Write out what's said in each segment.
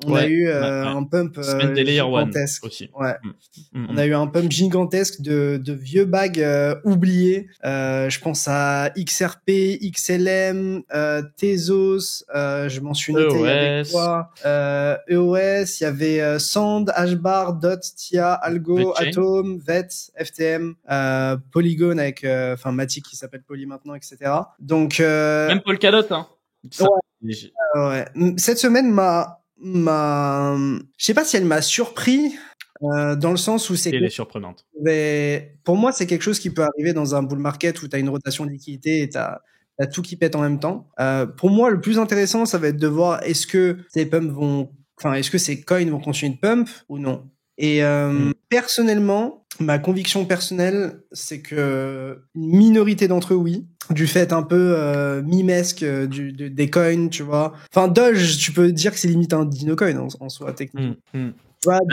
on a eu un pump Semaine des Layer One gigantesque. aussi. Ouais. On a eu un pump gigantesque de vieux bags oubliés. Je pense à XRP, XLM, Tezos. Je m'en suis noté. Il y avait quoi EOS. Il y avait Sand, Hashbar, Dot, Tia, Algo, Atom, VET, FTM, Polygon avec Matic qui s'appelle Poly maintenant, etc. Donc même Polkadot, hein. Ouais. Cette semaine je sais pas si elle m'a surpris dans le sens où elle est surprenante. Mais pour moi, c'est quelque chose qui peut arriver dans un bull market où tu as une rotation de liquidité et t'as tout qui pète en même temps. Pour moi, le plus intéressant, ça va être de voir est-ce que est-ce que ces coins vont continuer de pump ou non. Et personnellement, ma conviction personnelle, c'est que une minorité d'entre eux, oui, du fait un peu mimesque des coins, tu vois. Enfin, Doge, tu peux dire que c'est limite un dino coin en soi, techniquement.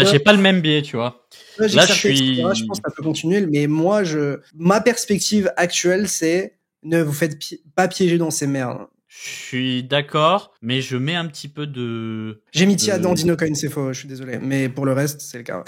J'ai pas le même biais, tu vois. Là, je pense que ça peut continuer, mais moi, ma perspective actuelle, c'est ne vous faites pas piéger dans ces merdes. Je suis d'accord, mais je mets un petit peu de... J'ai mis Tia dans DinoCoin, c'est faux, je suis désolé. Mais pour le reste, c'est le cas.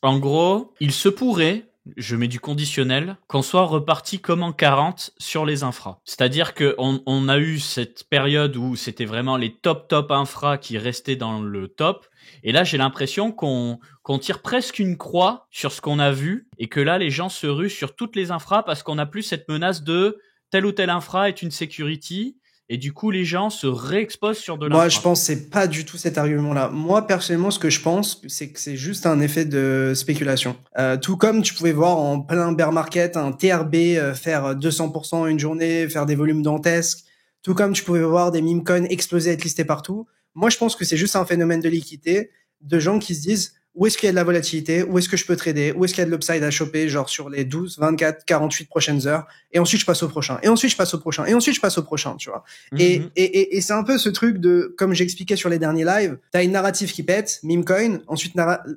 En gros, il se pourrait, je mets du conditionnel, qu'on soit reparti comme en 40 sur les infras. C'est-à-dire que on a eu cette période où c'était vraiment les top infras qui restaient dans le top. Et là, j'ai l'impression qu'on tire presque une croix sur ce qu'on a vu et que là, les gens se ruent sur toutes les infras parce qu'on n'a plus cette menace de telle ou telle infra est une security. Et du coup, les gens se réexposent sur de l'infra. Moi, je pense que c'est pas du tout cet argument-là. Moi, personnellement, ce que je pense, c'est que c'est juste un effet de spéculation. Tout comme tu pouvais voir en plein bear market un TRB faire 200% une journée, faire des volumes dantesques. Tout comme tu pouvais voir des meme coins exploser, être listés partout. Moi, je pense que c'est juste un phénomène de liquidité, de gens qui se disent où est-ce qu'il y a de la volatilité, où est-ce que je peux trader, où est-ce qu'il y a de l'upside à choper, genre sur les 12, 24, 48 prochaines heures, et ensuite je passe au prochain, et ensuite je passe au prochain, et ensuite je passe au prochain, tu vois. Et c'est un peu ce truc de, comme j'expliquais sur les derniers lives, t'as une narrative qui pète, meme coin, ensuite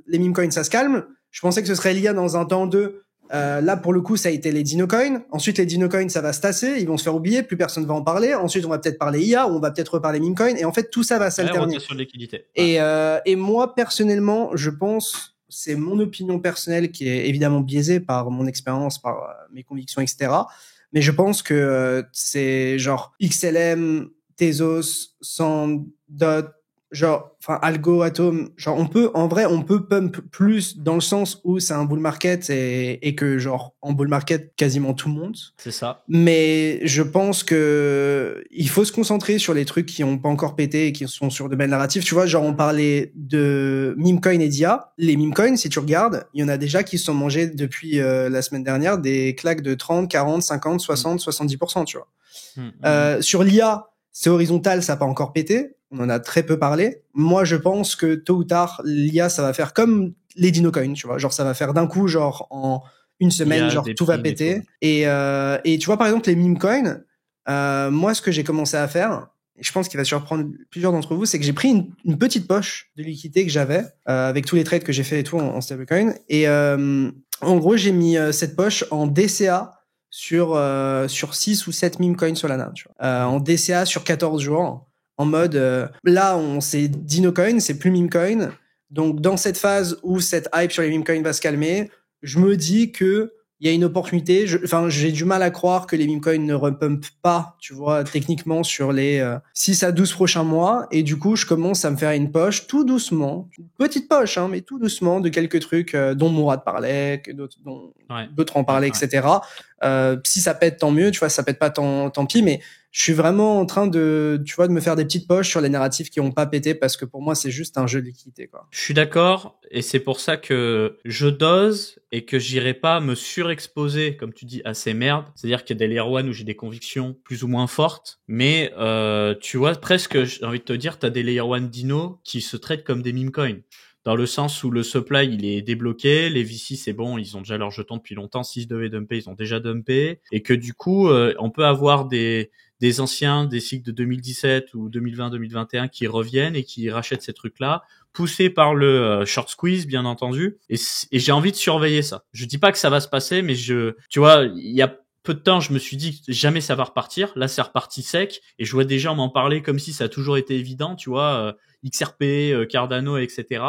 les meme coins ça se calme. Je pensais que ce serait l'IA dans un temps de là, pour le coup, ça a été les dinocoins. Ensuite, les dinocoins, ça va se tasser. Ils vont se faire oublier. Plus personne va en parler. Ensuite, on va peut-être parler IA. On va peut-être reparler meme coin. Et en fait, tout ça va s'alterner. Et moi, personnellement, je pense, c'est mon opinion personnelle qui est évidemment biaisée par mon expérience, par mes convictions, etc. Mais je pense que c'est genre XLM, Tezos, Sand, Dot, Algo, Atom, on peut pump plus dans le sens où c'est un bull market et que en bull market quasiment tout monte. C'est ça. Mais je pense que il faut se concentrer sur les trucs qui ont pas encore pété et qui sont sur de belles narratives. Tu vois, on parlait de meme coin et d'IA. Les meme coins, si tu regardes, il y en a déjà qui se sont mangés depuis la semaine dernière des claques de 30, 40, 50, 60, 70%, tu vois. Sur l'IA, c'est horizontal, ça n'a pas encore pété. On en a très peu parlé. Moi, je pense que tôt ou tard, l'IA, ça va faire comme les dinocoins, tu vois. Ça va faire d'un coup, en une semaine, tout va péter. Et tu vois, par exemple, les meme coins, moi, ce que j'ai commencé à faire, et je pense qu'il va surprendre plusieurs d'entre vous, c'est que j'ai pris une petite poche de liquidité que j'avais, avec tous les trades que j'ai fait et tout en stablecoin. Et en gros, j'ai mis cette poche en DCA sur 6 ou 7 meme coins Solana, tu vois. En DCA sur 14 jours. En mode, là, c'est DinoCoin, c'est plus memecoin. Donc, dans cette phase où cette hype sur les memecoins va se calmer, je me dis que il y a une opportunité. J'ai du mal à croire que les memecoins ne repumpent pas, tu vois, techniquement sur les 6 à 12 prochains mois. Et du coup, je commence à me faire une poche tout doucement, une petite poche, hein, mais tout doucement de quelques trucs dont Mourad parlait, dont d'autres en parlaient, etc. Si ça pète, tant mieux, tu vois, ça pète pas, tant pis, mais je suis vraiment en train de me faire des petites poches sur les narratifs qui ont pas pété parce que pour moi, c'est juste un jeu de liquidité, quoi. Je suis d'accord. Et c'est pour ça que je dose et que j'irai pas me surexposer, comme tu dis, à ces merdes. C'est-à-dire qu'il y a des layer one où j'ai des convictions plus ou moins fortes. Mais, tu vois, presque, j'ai envie de te dire, t'as des layer one dino qui se traitent comme des meme coins. Dans le sens où le supply, il est débloqué, les VC, c'est bon, ils ont déjà leurs jetons depuis longtemps, s'ils devaient dumper, ils ont déjà dumpé, et que du coup, on peut avoir des anciens, des cycles de 2017 ou 2020-2021 qui reviennent et qui rachètent ces trucs-là, poussés par le short squeeze, bien entendu, et j'ai envie de surveiller ça. Je dis pas que ça va se passer, mais tu vois, il y a peu de temps, je me suis dit que jamais ça va repartir. Là, c'est reparti sec. Et je vois des gens m'en parler comme si ça a toujours été évident, tu vois, XRP, Cardano, etc.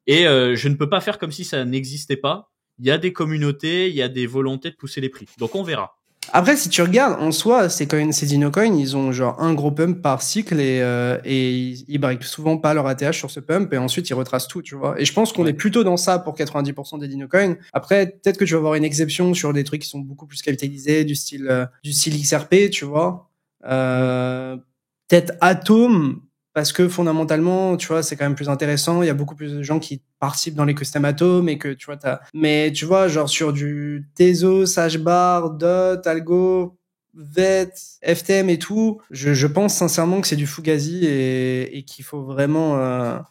Et je ne peux pas faire comme si ça n'existait pas. Il y a des communautés, il y a des volontés de pousser les prix. Donc, on verra. Après, si tu regardes, en soi, ces Dinocoin, ils ont genre un gros pump par cycle et ils break souvent pas leur ATH sur ce pump et ensuite ils retracent tout, tu vois. Et je pense qu'on est plutôt dans ça pour 90% des Dinocoin. Après, peut-être que tu vas avoir une exception sur des trucs qui sont beaucoup plus capitalisés, du style XRP, tu vois. Peut-être Atom, parce que fondamentalement, tu vois, c'est quand même plus intéressant. Il y a beaucoup plus de gens qui participent dans l'écosystème Atom et que, tu vois, mais tu vois, genre sur du Tezos, Hashbar, Dot, Algo, VET, FTM et tout, je pense sincèrement que c'est du fugazi et qu'il faut vraiment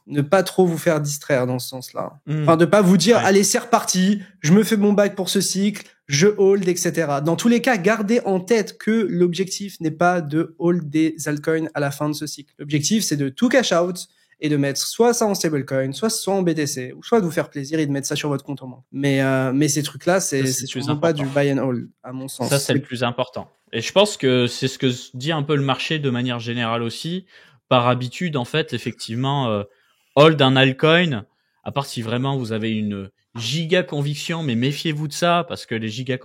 ne pas trop vous faire distraire dans ce sens-là. Enfin, de pas vous dire, allez, c'est reparti, je me fais mon bac pour ce cycle, je hold, etc. Dans tous les cas, gardez en tête que l'objectif n'est pas de hold des altcoins à la fin de ce cycle. L'objectif, c'est de tout cash out et de mettre soit ça en stablecoin, soit en BTC, ou soit de vous faire plaisir et de mettre ça sur votre compte en banque. Mais ces trucs-là, c'est sûrement pas du buy and hold, à mon sens. Ça, c'est le plus important. Et je pense que c'est ce que dit un peu le marché de manière générale aussi. Par habitude, en fait, effectivement, hold un altcoin, à part si vraiment vous avez une giga conviction, mais méfiez-vous de ça, parce que les giga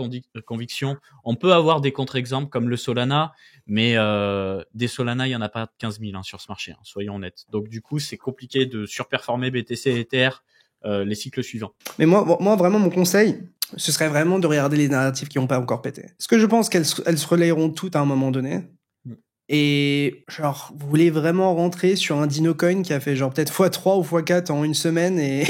convictions, on peut avoir des contre-exemples comme le Solana, mais des Solana, il y en a pas 15 000 sur ce marché, soyons honnêtes. Donc du coup, c'est compliqué de surperformer BTC et Ether les cycles suivants. Mais moi, vraiment, mon conseil, ce serait vraiment de regarder les narratifs qui n'ont pas encore pété. Parce que je pense qu'elles se relayeront toutes à un moment donné. Et genre, vous voulez vraiment rentrer sur un Dinocoin qui a fait genre peut-être x3 ou x4 en une semaine et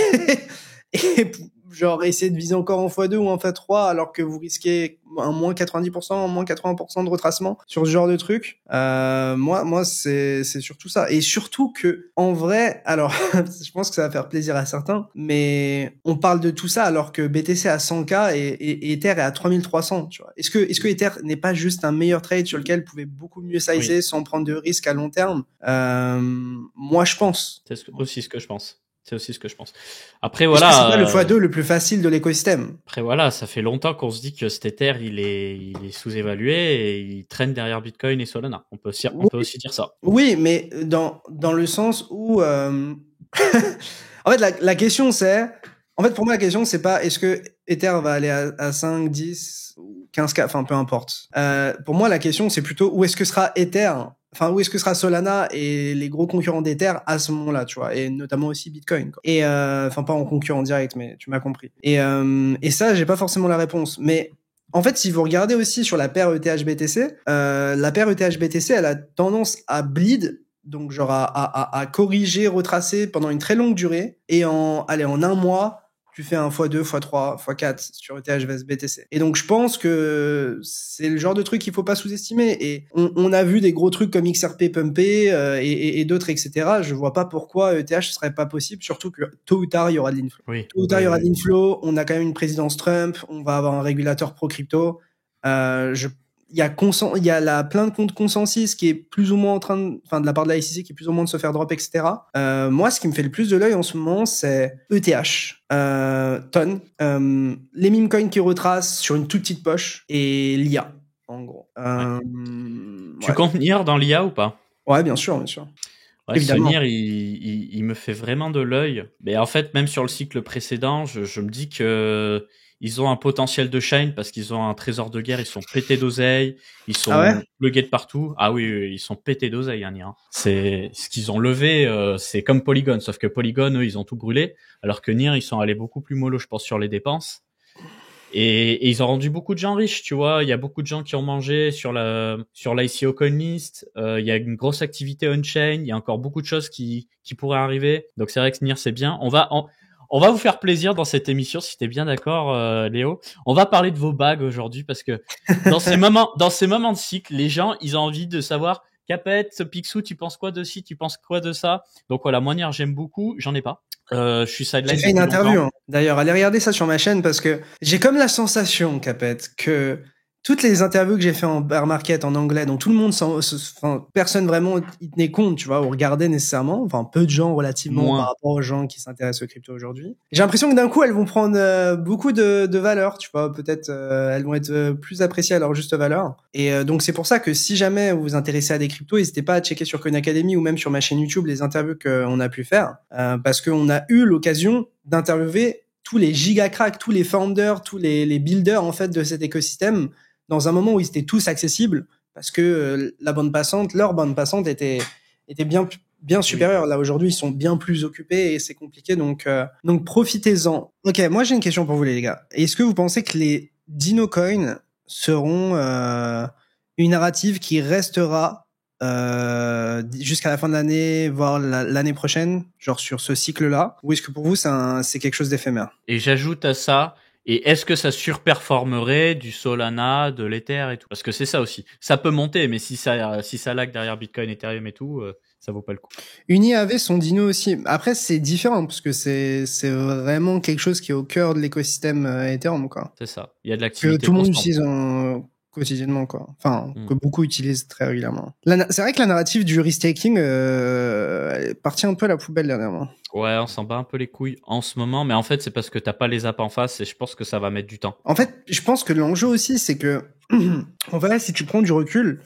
genre essayer de viser encore en x2 ou en x3 alors que vous risquez un moins 90%, un moins 80% de retracement sur ce genre de truc. Moi c'est surtout ça. Et surtout que, en vrai, alors, je pense que ça va faire plaisir à certains, mais on parle de tout ça alors que BTC à 100K et Ether est à 3300, tu vois. Est-ce que Ether n'est pas juste un meilleur trade sur lequel vous pouvez beaucoup mieux sizer sans prendre de risques à long terme? Moi, je pense. C'est aussi ce que je pense. C'est aussi ce que je pense. Après, voilà. C'est pas le x2 le plus facile de l'écosystème. Après, voilà, ça fait longtemps qu'on se dit que cet Ether, il est sous-évalué et il traîne derrière Bitcoin et Solana. On peut aussi dire ça. Oui, mais dans le sens où, en fait, la question c'est, en fait, pour moi, la question c'est pas est-ce que Ether va aller à 5, 10, 15K, enfin, peu importe. Pour moi, la question c'est plutôt où est-ce que sera Ether, enfin, où est-ce que sera Solana et les gros concurrents d'Ether à ce moment-là, tu vois, et notamment aussi Bitcoin, quoi. Et, enfin, pas en concurrent direct, mais tu m'as compris. Et ça, j'ai pas forcément la réponse, mais en fait, si vous regardez aussi sur la paire ETH-BTC, la paire ETH-BTC, elle a tendance à bleed, donc genre à corriger, retracer pendant une très longue durée, et en un mois, tu fais un x2, x3, x4 sur ETH vs BTC. Et donc, je pense que c'est le genre de truc qu'il faut pas sous-estimer. Et on a vu des gros trucs comme XRP pumpé et d'autres, etc. Je vois pas pourquoi ETH ce serait pas possible, surtout que tôt ou tard, il y aura de l'inflow. Oui. Tôt ou tard, il y aura de l'inflow. On a quand même une présidence Trump. On va avoir un régulateur pro-crypto. Il y a la plainte contre Consensus qui est plus ou moins de la part de la SEC qui est plus ou moins de se faire drop, etc. Moi, ce qui me fait le plus de l'œil en ce moment, c'est ETH, Ton, les meme coins qui retracent sur une toute petite poche et l'IA, en gros. Tu comptes NIR dans l'IA ou pas? Ouais, bien sûr, bien sûr. Ouais, ce NIR, il me fait vraiment de l'œil. Mais en fait, même sur le cycle précédent, je me dis que ils ont un potentiel de shine parce qu'ils ont un trésor de guerre, ils sont pétés d'oseille, ils sont plugués de partout. Ah oui, ils sont pétés d'oseille, NIR. C'est ce qu'ils ont levé, c'est comme Polygon, sauf que Polygon, eux, ils ont tout brûlé, alors que NIR, ils sont allés beaucoup plus mollo, je pense, sur les dépenses. Et ils ont rendu beaucoup de gens riches, tu vois. Il y a beaucoup de gens qui ont mangé sur l'ICO CoinList. Il y a une grosse activité on-chain. Il y a encore beaucoup de choses qui pourraient arriver. Donc c'est vrai que NIR, c'est bien. On va vous faire plaisir dans cette émission, si t'es bien d'accord, Léo. On va parler de vos bagues aujourd'hui parce que dans ces moments de cycle, les gens, ils ont envie de savoir, Capet, Picsou, tu penses quoi de ci, tu penses quoi de ça? Donc voilà, moi, NIR, j'aime beaucoup. J'en ai pas. Je suis sideline. J'ai fait une interview, hein. D'ailleurs, allez regarder ça sur ma chaîne parce que j'ai comme la sensation, Capet, que toutes les interviews que j'ai fait en bear market en anglais, dont tout le monde personne vraiment y tenait compte, tu vois, ou regardait nécessairement, enfin, peu de gens relativement par rapport aux gens qui s'intéressent aux crypto aujourd'hui. J'ai l'impression que d'un coup, elles vont prendre beaucoup de valeur, tu vois, peut-être elles vont être plus appréciées à leur juste valeur. Et donc, c'est pour ça que si jamais vous vous intéressez à des cryptos, n'hésitez pas à checker sur Coin Academy ou même sur ma chaîne YouTube les interviews qu'on a pu faire, parce qu'on a eu l'occasion d'interviewer tous les giga cracks, tous les founders, tous les builders, en fait, de cet écosystème, dans un moment où ils étaient tous accessibles, parce que leur bande passante était bien supérieure. Là, aujourd'hui, ils sont bien plus occupés et c'est compliqué, donc profitez-en. Ok, moi, j'ai une question pour vous, les gars. Est-ce que vous pensez que les Dino Coins seront une narrative qui restera jusqu'à la fin de l'année, voire l'année prochaine, genre sur ce cycle-là, ou est-ce que pour vous, c'est quelque chose d'éphémère? Et j'ajoute à ça, et est-ce que ça surperformerait du Solana, de l'Ether et tout? Parce que c'est ça aussi. Ça peut monter, mais si ça lag derrière Bitcoin, Ethereum et tout, ça vaut pas le coup. Uni avait son dino aussi. Après, c'est différent parce que c'est vraiment quelque chose qui est au cœur de l'écosystème Ethereum, quoi. C'est ça. Il y a de l'activité. Que tout le monde utilise quotidiennement, quoi. Enfin, que beaucoup utilisent très régulièrement. C'est vrai que la narrative du restaking est partie un peu à la poubelle dernièrement. Ouais, on s'en bat un peu les couilles en ce moment, mais en fait, c'est parce que t'as pas les apps en face et je pense que ça va mettre du temps. En fait, je pense que l'enjeu aussi, c'est que, en vrai, si tu prends du recul,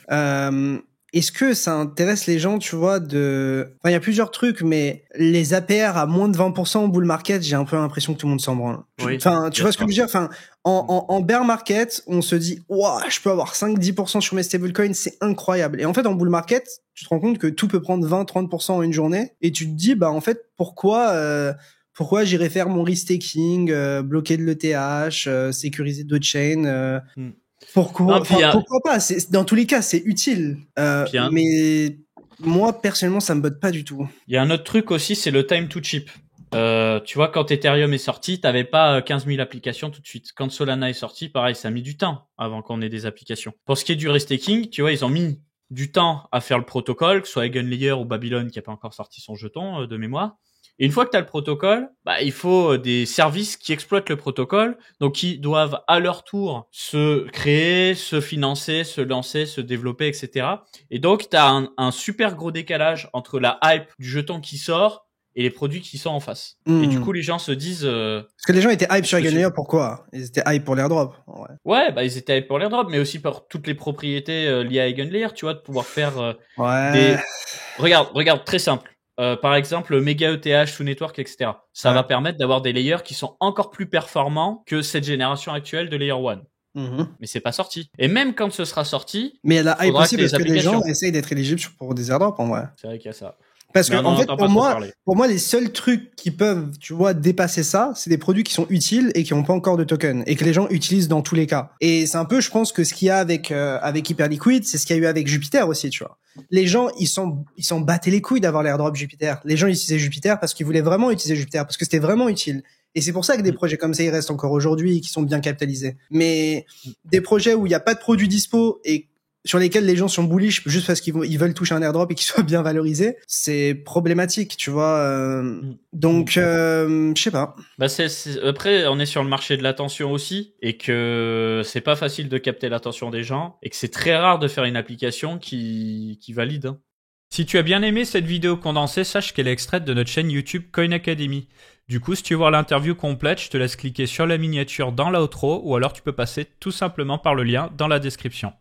est-ce que ça intéresse les gens, tu vois, enfin, il y a plusieurs trucs, mais les APR à moins de 20% en bull market, j'ai un peu l'impression que tout le monde s'en branle. Oui, enfin, tu vois ce que je veux dire? Enfin, en bear market, on se dit, ouah, je peux avoir 5-10% sur mes stablecoins, c'est incroyable. Et en fait, en bull market, tu te rends compte que tout peut prendre 20-30% en une journée, et tu te dis, bah, en fait, pourquoi j'irais faire mon restaking, bloquer de l'ETH, sécuriser d'autres chains, pourquoi pas? Dans tous les cas, c'est utile. Mais moi, personnellement, ça me botte pas du tout. Il y a un autre truc aussi, c'est le time to chip. Tu vois, quand Ethereum est sorti, t'avais pas 15 000 applications tout de suite. Quand Solana est sorti, pareil, ça a mis du temps avant qu'on ait des applications. Pour ce qui est du restaking, tu vois, ils ont mis du temps à faire le protocole, que ce soit Eigenlayer ou Babylon qui a pas encore sorti son jeton de mémoire. Et une fois que tu as le protocole, bah, il faut des services qui exploitent le protocole, donc qui doivent à leur tour se créer, se financer, se lancer, se développer, etc. Et donc, tu as un super gros décalage entre la hype du jeton qui sort et les produits qui sont en face. Et du coup, les gens se disent... Parce que les gens étaient hype sur Eigenlayer, pourquoi? Ils étaient hype pour l'airdrop. Ouais, bah ils étaient hype pour l'airdrop, mais aussi pour toutes les propriétés liées à Eigenlayer, tu vois, de pouvoir faire des... Regarde, très simple. Par exemple, méga ETH sous network, etc. Ça va permettre d'avoir des layers qui sont encore plus performants que cette génération actuelle de Layer 1. Mais c'est pas sorti. Et même quand ce sera sorti, mais la hype aussi parce que les gens essayent d'être éligibles pour des airdrops en vrai. C'est vrai qu'il y a ça. Parce que en fait, pour moi, les seuls trucs qui peuvent, tu vois, dépasser ça, c'est des produits qui sont utiles et qui n'ont pas encore de token et que les gens utilisent dans tous les cas. Et c'est un peu, je pense, que ce qu'il y a avec Hyperliquid, c'est ce qu'il y a eu avec Jupiter aussi, tu vois. Les gens, ils s'en battaient les couilles d'avoir l'airdrop Jupiter. Les gens utilisaient Jupiter parce qu'ils voulaient vraiment utiliser Jupiter, parce que c'était vraiment utile. Et c'est pour ça que des projets comme ça, ils restent encore aujourd'hui et qui sont bien capitalisés. Mais des projets où il n'y a pas de produits dispo et sur lesquels les gens sont bullish juste parce qu'ils veulent toucher un airdrop et qu'ils soient bien valorisés, c'est problématique, tu vois. Donc, je sais pas. Bah après, on est sur le marché de l'attention aussi, et que c'est pas facile de capter l'attention des gens, et que c'est très rare de faire une application qui valide. Hein. Si tu as bien aimé cette vidéo condensée, sache qu'elle est extraite de notre chaîne YouTube Coin Academy. Du coup, si tu veux voir l'interview complète, je te laisse cliquer sur la miniature dans l'outro, ou alors tu peux passer tout simplement par le lien dans la description.